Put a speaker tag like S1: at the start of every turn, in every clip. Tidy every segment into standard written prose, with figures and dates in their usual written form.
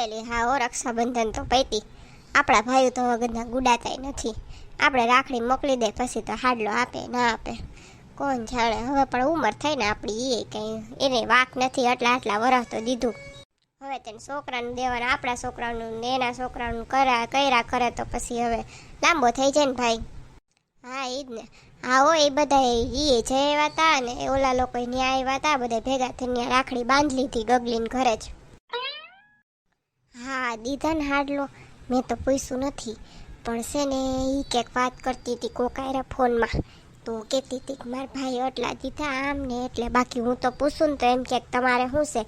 S1: Finally હા ઓ રક્ષાબંધન તો પૈતી. આપણા ભાઈઓ તો વગરના ગુડાતાય નથી. આપણે રાખડી મોકલી દે પછી તો હાડલો આપે ના આપે કોણ જાણે. હવે પણ ઉંમર થઈ ને આપણી એ કંઈ એને વાક નથી. આટલા વરસ તો દીધું. હવે તેને છોકરાને દેવાના, આપણા છોકરાનું ને એના છોકરાનું કર્યા કરે તો પછી હવે લાંબો થઈ જાય ને ભાઈ. હા એ જ ને. હા હો એ બધા એ જઈ આવ્યા હતા ને ઓલા લોકો ન્યા આવ્યા હતા. બધા ભેગા થઈને રાખડી બાંધી લીધી ગગલીને ઘરે જ. હા દીધા ને હાડલો. મેં તો પૂછ્યું નથી પણ છે ને એ ક્યાંક વાત કરતી હતી કોકાયરા ફોનમાં. તો કહેતી હતી કે મારા ભાઈ એટલા દીધા આમ ને એટલે. બાકી હું તો પૂછું ને તો એમ કે તમારે શું છે,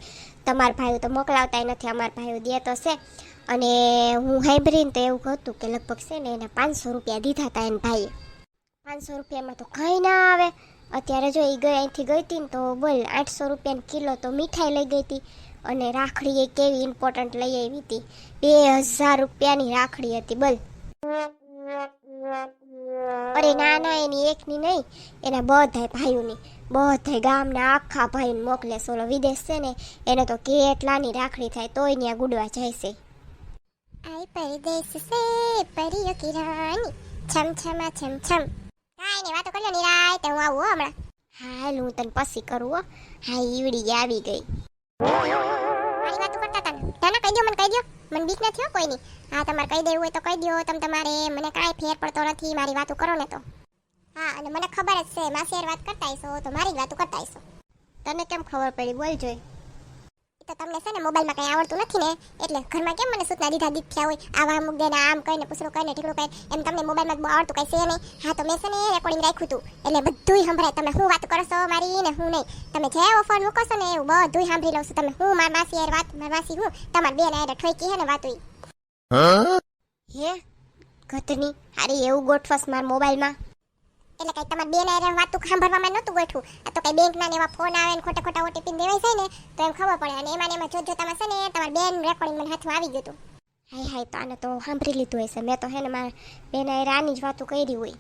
S1: તમારા ભાઈઓ તો મોકલાવતા નથી, અમારા ભાઈઓ દે તો છે. અને હું સાંભળીને તો એવું હતું કે લગભગ છે ને એને 500 રૂપિયા દીધા હતા એને ભાઈએ. 500 રૂપિયામાં તો કંઈ ના આવે. અત્યારે જો એ અહીંથી ગઈ હતી ને તો બોલ 800 રૂપિયાનો કિલો તો મીઠાઈ લઈ ગઈ હતી. અને રાખડી એ કેવી ઇમ્પોર્ટન્ટ લઈ આવી હતી. 2000 રૂપિયાની રાખડી હતી બોલ. અરે ના એની એકની નહીં, એના બધાય ભાઈઓની. બધાય ગામના આખા ભાઈને મોકલે. સોલો વિદેશ છે ને એને તો કેટલાની રાખડી થાય તોય ત્યાં ગુડવા જાય છે. આઈ પરદેશ સે પરિયો કી રાની છમ છમા છમ છમ. કાઈ ની વાતો કરજો નિરાય તે હું આવું હો હમણાં. હાલ હું તને પછી કરું હો. હા ઈવડી આવી ગઈ. મારી વાતો કરતા હતા ને તને કહી દો, મને કહી દો. મને બીક નથી હો કોઈની. હા તમારે કહી દેવું હોય તો કહી દો. તમારે મને કાંઈ ફેર પડતો નથી. મારી વાતો કરો ને તો. હા અને મને ખબર જ છે માસી વાત કરતા હશો તો મારી જ વાતો કરતા હશો. તને કેમ ખબર પડી બોલ જોઈ. તો તમને છે ને મોબાઈલમાં કંઈ આવડતું નથી ને એટલે ઘરમાં કેમ મને સૂચના દીધા હોય આવા મૂક દે ને આમ કહીને પૂછડું કહીને ઠીકડું કહે એમ તમને મોબાઈલમાં બહુ આવડતું કંઈ છે નહીં. હા તો મેં છે ને રેકોર્ડિંગ રાખ્યું હતું એટલે બધુંય સંભળાય. તમે શું વાત કરો છો મારી ને હું નહીં. તમે જેવો ફોન મૂકો છો ને એવું બધુંય સાંભળી લઉં છું. તમે હું મારી માસી યાર વાત મારી માસી હું તમારી બેન યાર ઠોકી હે ને વાતો હે ઘટની હારી એવું ગોઠવસ મારા મોબાઈલમાં. એટલે કઈ તમારે બેન આરે વાતું સાંભળવામાં નહોતું ગોઠવું. આ તો કઈ બેંકના ને એવા ફોન આવે ને ખોટા ઓટીપી દેવાઈ જાય ને તો એમ ખબર પડે. અને એમાં જોતામાં છે ને તમારી બેન રેકોર્ડિંગ મને હાથમાં આવી ગયું હતું. હાય તો આને તો સાંભળી લીધું હશે. મેં તો હે ને મારા બેન આરે આની જ વાતું કરી હોય.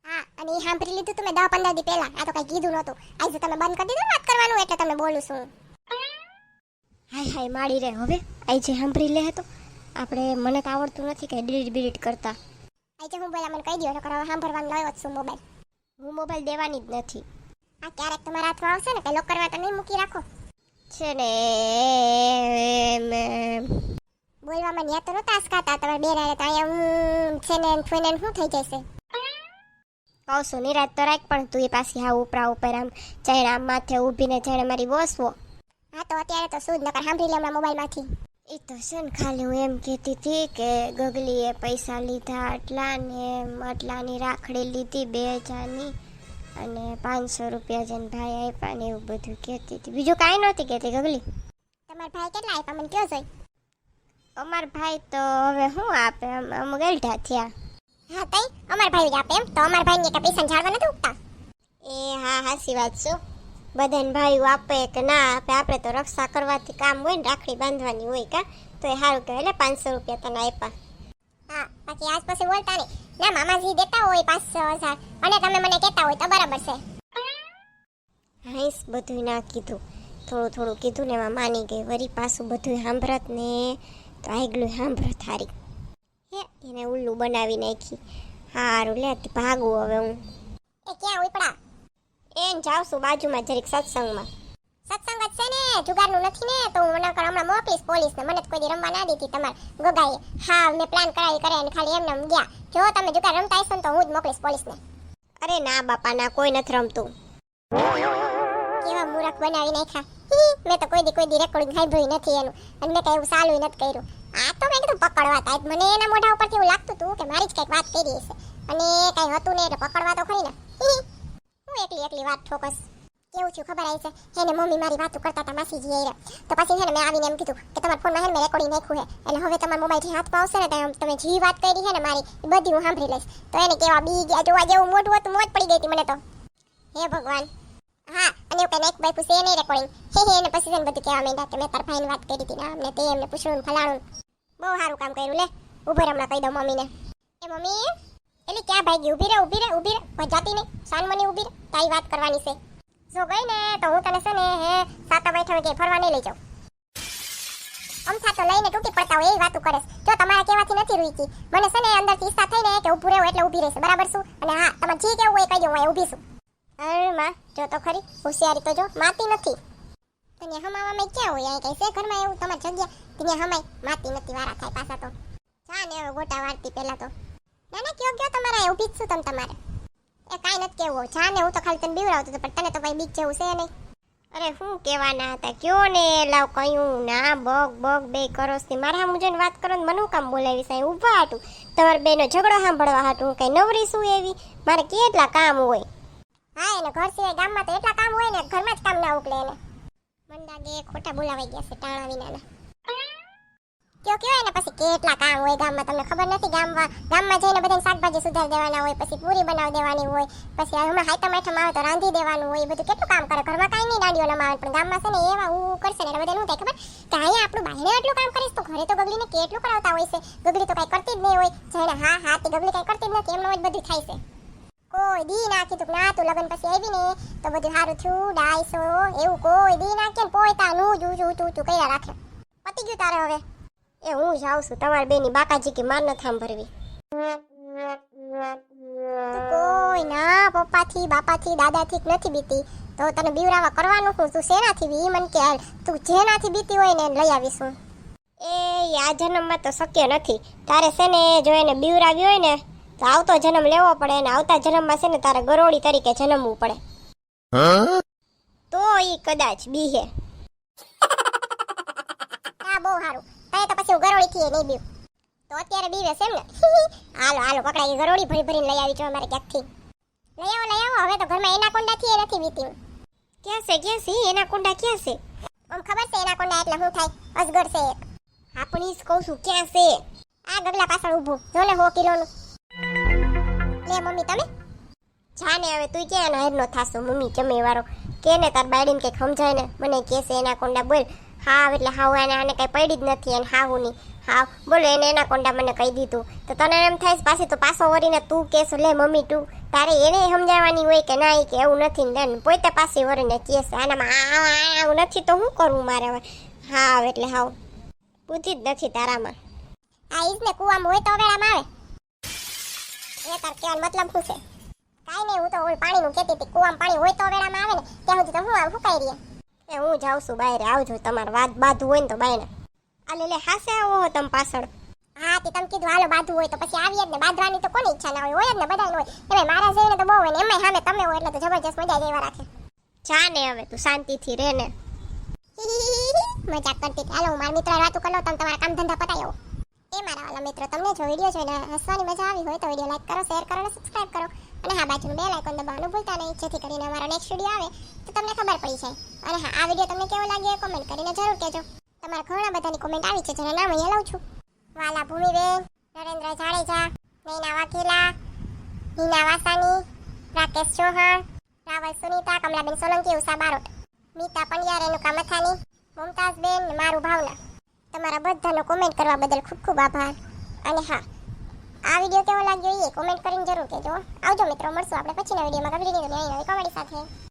S1: હા અને એ સાંભળી લીધું તો મેં 10-15 દી પહેલા. આ તો કઈ કીધું નહોતું. આજે તમે બંધ કરી દીધું વાત કરવાનું એટલે તમે બોલું છું. હાય માડી રે હવે આજે સાંભળી લે તો આપણે મને તો આવડતું નથી કે ડિલીટ કરતા. આજે હું બોલા મને કહી દો નકર હવે સાંભળવાનું લાવ્યો છું મોબાઈલ. હું મોબાઈલ દેવાની જ નથી. આ ક્યારેક તમારા હાથમાં આવશે ને કે લોક કરવા તો નહીં મૂકી રાખો છે ને. બોલવામાં ન્યા તો નહોતા આસકાતા તમારે બેન આરે તો અહીંયા છે ને ફોઈને શું થઈ જશે. કહું છું નિરાત તો રાખ પણ તું એ પાછી હા ઉપરા ઉપર આમ ચાઈણે આમ માથે ઊભીને જાણે મારી વોસવો. હા તો અત્યારે તો શું જ નકર સાંભળી લે હમણાં મોબાઈલમાંથી. એ તો છે ને ખાલી હું એમ કહેતી હતી કે ગગલીએ પૈસા લીધા આટલાની રાખડી લીધી 2000ની અને 500 રૂપિયા જઈને ભાઈ આપ્યા ને એવું બધું કહેતી હતી. બીજું કાંઈ નહોતી કહેતી ગગલી. તમારા ભાઈ કેટલા આપ્યા મને કયો જોઈ. અમારા ભાઈ તો હવે શું આપે અમ ગલઢા થયા. હા તઈ અમારા ભાઈ જ આપે એમ તો અમારા ભાઈને કે પૈસા ઝાડવા નથી ઉગતા. એ હા હાસી વાત શું. બધાને ભાઈઓ આપે કે ના આપે આપણે તો રક્ષા કરવાથી કામ હોય ને રાખડી બાંધવાની હોય કા તો એ સારું કહેવાય. 500 રૂપિયા તને આપ્યા. હા બાકી આજ પછી બોલતા નહીં. ના મામાજી દેતા હોય 500,000 અને તમે મને કહેતા હોય તો બરાબર છે. હાઈસ બધું ના કીધું થોડું કીધું ને એમાં માની ગઈ. વરી પાછું બધું સાંભળત ને તો આગલું સાંભળત હારી. હે એને ઉલ્લું બનાવી નાખી. હારું લે ભાગું હવે હું. એ ક્યાં ઉપડા એને જાઉં છું બાજુમાં જરીક સત્સંગમાં. સત્સંગ જ છે ને જુગારનું નથી ને તો હું નકર હમણાં મોકલીશ પોલીસને. મને કોઈ દી રમવા ના દીધી તમારે ગગાએ. હા મેં પ્લાન કરાવી કરે અને ખાલી એમને ગયા. જો તમે જુગાર રમતા હશો ને તો હું જ મોકલીશ પોલીસને. અરે ના બાપા ના કોઈ નથી રમતું. કેવા મૂરખ બનાવી નાખ્યા. મેં તો કોઈ દી રેકોર્ડિંગ સાંભળ્યું નથી એનું અને મેં કઈ એવું સાલું નથી કર્યું. આ તો મેં કીધું પકડવા તા મને એના મોઢા ઉપરથી એવું લાગતું હતું કે મારી જ કંઈક વાત કરી હશે અને કઈ હતું ને એટલે પકડવા તો ખરી ને. હું એકલી વાત ઠોકસ. કેવું થયું ખબર આવી છે એને મમ્મી મારી વાતો કરતા હતા માસીજી આરે તો પછી છે ને મેં આવીને એમ કીધું કે તમારા ફોનમાં હે મેં રેકોર્ડિંગ નાખ્યું છે એટલે હવે તમારા મોબાઈલથી હાથમાં આવશે ને તમે જે વાત કરી છે ને મારી એ બધી હું સાંભળી લઈશ. તો એને કેવા બી ગયા જોવા જેવું મોઢું હતું મોજ પડી ગઈ હતી મને તો. હે ભગવાન. હા અને એવું કઈ નાખ ભાઈ પૂછે નહીં રેકોર્ડિંગ એને પછી છે ને બધું કહેવા માંડ્યા કે મેં તાર ભાઈને વાત કરી હતી ને અમને તે એમને પૂછડું ફલાણું. બહુ સારું કામ કર્યું લે. ઉભો હમણાં કહી દઉં મમ્મીને. એ મમ્મી એટલે ક્યાં ભાઈ ઊભી રહે કોઈ જાતી નહીં સાનમની ઊભી રહે તારી વાત કરવાની છે. જો ગઈ ને તો હું તને છે ને હે સાતા બેઠા કે ફરવા નહીં લઈ જાઉં. અમથા તો લઈને તૂટી પડતા હોય એવી વાતો કરે છે. જો તમારા કહેવાથી નથી રૂકી. મને છે ને અંદરથી ઈચ્છા થઈ ને કે ઊભું રહેવું એટલે ઊભી રહેશે, બરાબર છું? અને હા, તમારે જે કેવું હોય કહી દો, હું ઊભી છું. અરે માં, જો તો ખરી હોશિયારી તો જો, માતી નથી. તને હમાવામાં ક્યાં હોય? અહીં કઈ છે ઘરમાં એવું તમારી જગ્યા? ત્યાં હમાય માતી નથી, વારા થાય પાછા તો. જા ને હવે ગોટા વાળતી પહેલા તો. ના ના, કયો તમારે ઊભી જ છું તમારે. એ કાંઈ નથી કેવું. જા ને, હું તો ખાલી તને બીવડાવતો હતો, પણ તને તો ભાઈ બીક જેવું છે નહીં. અરે શું કહેવાના હતા, કયો ને લાવ કયું ના બગ બગ બે કરોસથી મારા મુજબ વાત કરો ને મને કામ બોલાવી સાહેબ ઊભા હાટું તમારા બેનો ઝઘડો સાંભળવા હાટું કઈ નવરી શું એવી મારે કેટલા કામ હોય. હા, એને ઘર સિવાય ગામમાં તો એટલા કામ હોય ને ઘરમાં જ કામ ના ઉકલે એને. મને લાગે ખોટા બોલાવાઈ ગયા છે ટાણા વિનાના. કયો કયો એને પછી કેટલા કામ હોય ગામમાં, તમને ખબર નથી? ગામમાં જઈને બધાને શાકભાજી સુધારી દેવાના હોય, પછી પૂરી બનાવી દેવાની હોય, પછી હમણાં હાઈટમ આઈટમ આવે તો રાંધી દેવાનું હોય, બધું કેટલું કામ કરે. ઘરમાં કાંઈ નહીં દાડીઓ લમાવે, પણ ગામમાં છે ને એવા હું કરશે ને એટલે બધાને શું થાય ખબર કે અહીંયા આપણું બાયણે એટલું કામ કરીશ તો ઘરે તો ગગલીને કેટલું કરાવતા હોય છે. ગગલી તો કાંઈ કરતી જ નહીં હોય. જઈને હા તે ગગલી કાંઈ કરતી જ નથી, એમનો જ બધું થાય છે. કોઈ દી ના કીધું ના તું લગન પછી આવી ને તો બધું સારું થયું ડાયસો એવું કોઈ દી નાખે ને પોતાનું તું કર્યા રાખે. પતી ગયું તારે હવે. એ હું જાઉં છું, તમારી બેની બાકાજી કે માર નથી સાંભળવી. કોઈ ના પપ્પાથી બાપાથી દાદાથી નથી બીતી તો તને બીવરાવા કરવાનું શું? તું શેનાથી બી મને કે હાલ તું જેનાથી બીતી હોય ને લઈ આવીશું. એ આ જન્મમાં તો શક્ય નથી. તારે છે ને જો એને બીવરાવી હોય ને તો આવતો જન્મ લેવો પડે, અને આવતા જન્મમાં છે ને તારે ગરોળી તરીકે જન્મવું પડે, તો ઈ કદાચ બીહે. આ બહુ સારું. તો પછી હું ગરોળી થી નહીં બીવ તો અત્યારે બીવે છે એમ ને? હાલો હાલો પકડાઈ ગરોળી ભરી ભરીને લઈ આવી છો અમારે ક્યાંકથી. લઈ આવો હવે તો ઘરમાં એના કોંડા થી નથી બીતી. ક્યાં છે એના કોંડા ક્યાં છે? આમ ખબર છે એના કોંડા એટલે શું થાય? અજગર છે એક. હા પણ ઈ જ કહું છું ક્યાં છે? આ ગગલા પાછળ ઊભું જો ને 100 કિલોનું. લે મમ્મી તમે જાને હવે તું ક્યાં હારનો થાસો મમ્મી જમે વાળો કે ને તાર બાયડીને કંઈક સમજાય ને. મને કે છે એના કોંડા બોલ. હા એટલે હાવ આને કઈ પડી જ નથી અને હાવું નહીં હા બોલો એને એના કોંડા મને કહી દીધું તો તને એમ થાય પાછી તો પાછો વળીને તું કહેશો લે મમ્મી તું તારે એને સમજાવવાની હોય કે ના કે એવું નથી ને પોતે પાછી વળીને કહેશે આનામાં આવું નથી તો શું કરવું મારે હવે. હા એટલે હાવ બુદ્ધિ જ નથી તારામાં. આ ઈજ ને કુવામાં હોય તો વેળામાં આવે. એ તાર કહેવાનો મતલબ શું છે? કાંઈ નહીં, હું તો પાણીનું કહેતી હતી. કુવામાં પાણી હોય તો વેળામાં આવે ને ત્યાં સુધી તો હું આવું કાંઈ રહે. એ હું જાઉં છું બહાર, આવજો તમારે વાત બાધું હોય ને તો બાયને. આ લે હાસે આવો હો તમે પાછળ. હા તે તમે કીધું હાલો બાધું હોય તો પછી આવીએ જ ને. બાંધવાની તો કોની ઈચ્છા ના હોય જ ને, બધાને હોય. એમાં મારા જેવીને તો બહુ હોય ને એમાં સામે તમે હોય એટલે તો જબરજસ્ત મજા જેવા રાખે. જા ને હવે તું શાંતિથી રહે ને. મજાક કરતી હતી. હાલો હું મારા મિત્ર વાતો કરી લો, તમે તમારા કામ ધંધા પતાવી આવો. એ મારા વાલા મિત્રો તમને જો વિડીયો જોઈને હસવાની મજા આવી હોય તો વિડીયો લાઈક કરો, શેર કરો અને સબસ્ક્રાઇબ કરો. અને હા બાજુનું બેલ આઇકોન દબાવવાનું ભૂલતા નહીં, જેથી કરીને અમારો નેક્સ્ટ વિડીયો આવે તો તમને ખબર પડી જાય. અને હા આ વિડીયો તમને કેવો લાગ્યો કોમેન્ટ કરીને જરૂર કહેજો. તમારા ઘણા બધાની કોમેન્ટ આવી છે જેના નામ અહીંયા લઉં છું. વાલા ભૂમિબેન, નરેન્દ્ર જાડેજા, નૈના વાઘેલા, હિના વાસાની, રાકેશ ચૌહાણ, રાવલ સુનીતા, કમલાબેન સોલંકી, ઉષા બારોટ, મીતા પંડ્યા, રેણુકા મથાની, મુમતાઝબેન, મારું ભાવના. તમારા બધાનો કોમેન્ટ કરવા બદલ ખૂબ ખૂબ આભાર. અને હા આ વિડીયો કેવો લાગ્યો એ કોમેન્ટ કરીને જરૂર કહેજો. આવજો મિત્રો, મળશું આપણે પછીના વિડીયોમાં ગગડીની દુનિયાની નવી કોમેડી સાથે.